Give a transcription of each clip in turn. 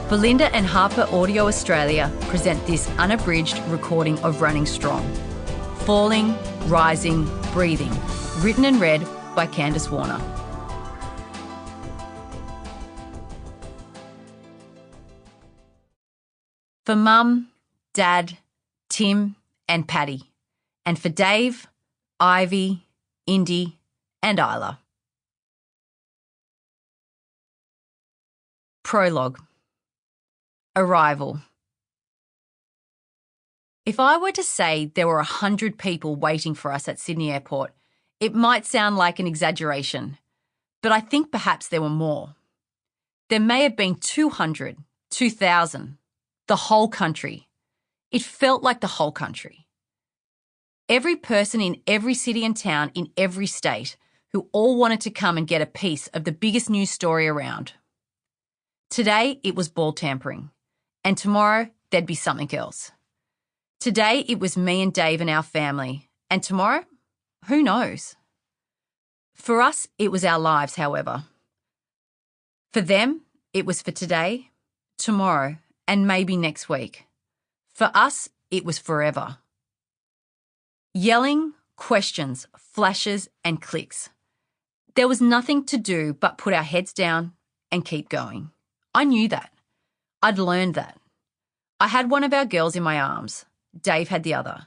Belinda and HarperAudio Australia present this unabridged recording of Running Strong. Falling, Rising, Breathing. Written and read by Candice Warner. For Mum, Dad, Tim and Paddy. And for Dave, Ivy, Indy and Isla. Prologue. Arrival. If I were to say there were 100 people waiting for us at Sydney Airport, it might sound like an exaggeration, but I think perhaps there were more. There may have been 200, 2,000, the whole country. It felt like the whole country. Every person in every city and town in every state who all wanted to come and get a piece of the biggest news story around. Today it was ball tampering. And tomorrow, there'd be something else. Today, it was me and Dave and our family. And tomorrow, who knows? For us, it was our lives, however. For them, it was for today, tomorrow, and maybe next week. For us, it was forever. Yelling, questions, flashes, and clicks. There was nothing to do but put our heads down and keep going. I knew that. I'd learned that. I had one of our girls in my arms. Dave had the other.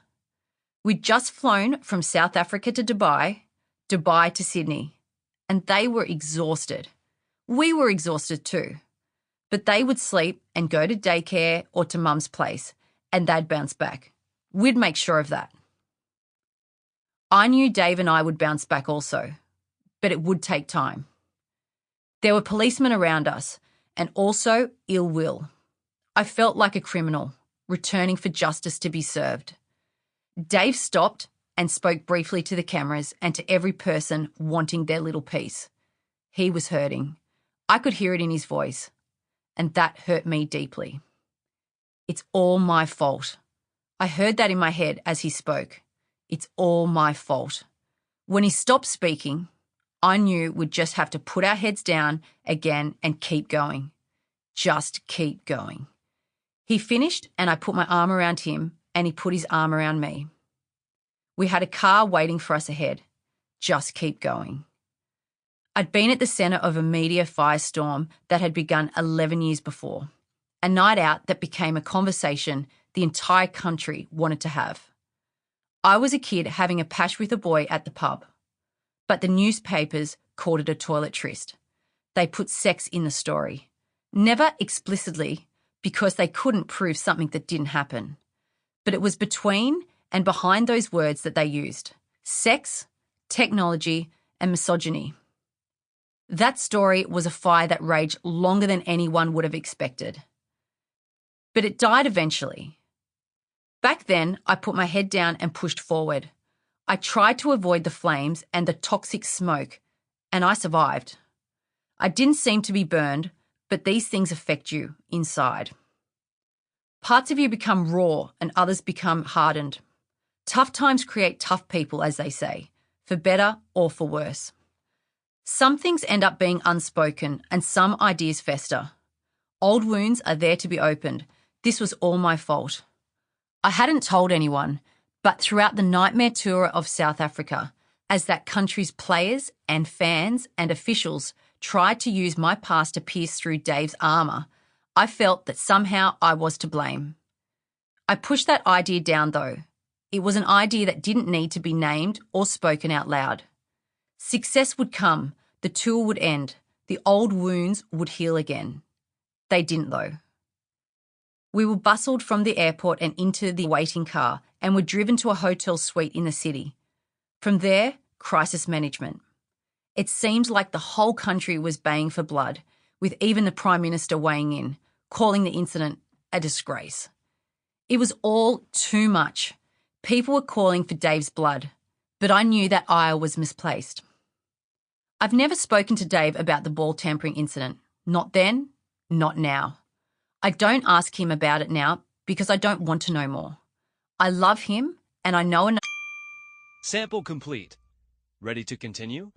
We'd just flown from South Africa to Dubai, Dubai to Sydney, and they were exhausted. We were exhausted too. But they would sleep and go to daycare or to Mum's place, and they'd bounce back. We'd make sure of that. I knew Dave and I would bounce back also, but it would take time. There were policemen around us, and also ill will. I felt like a criminal, returning for justice to be served. Dave stopped and spoke briefly to the cameras and to every person wanting their little piece. He was hurting. I could hear it in his voice, and that hurt me deeply. It's all my fault. I heard that in my head as he spoke. It's all my fault. When he stopped speaking, I knew we'd just have to put our heads down again and keep going. Just keep going. He finished and I put my arm around him and he put his arm around me. We had a car waiting for us ahead. Just keep going. I'd been at the centre of a media firestorm that had begun 11 years before, a night out that became a conversation the entire country wanted to have. I was a kid having a pash with a boy at the pub, but the newspapers called it a toilet tryst. They put sex in the story. Never explicitly, because they couldn't prove something that didn't happen. But it was between and behind those words that they used: sex, technology, and misogyny. That story was a fire that raged longer than anyone would have expected. But it died eventually. Back then, I put my head down and pushed forward. I tried to avoid the flames and the toxic smoke, and I survived. I didn't seem to be burned, but these things affect you inside. Parts of you become raw and others become hardened. Tough times create tough people, as they say, for better or for worse. Some things end up being unspoken and some ideas fester. Old wounds are there to be opened. This was all my fault. I hadn't told anyone, but throughout the nightmare tour of South Africa, as that country's players and fans and officials tried to use my past to pierce through Dave's armour, I felt that somehow I was to blame. I pushed that idea down though. It was an idea that didn't need to be named or spoken out loud. Success would come, the tour would end, the old wounds would heal again. They didn't though. We were bustled from the airport and into the waiting car and were driven to a hotel suite in the city. From there, crisis management. It seemed like the whole country was baying for blood, with even the Prime Minister weighing in, calling the incident a disgrace. It was all too much. People were calling for Dave's blood, but I knew that ire was misplaced. I've never spoken to Dave about the ball tampering incident. Not then, not now. I don't ask him about it now because I don't want to know more. I love him and I know enough. Sample complete. Ready to continue?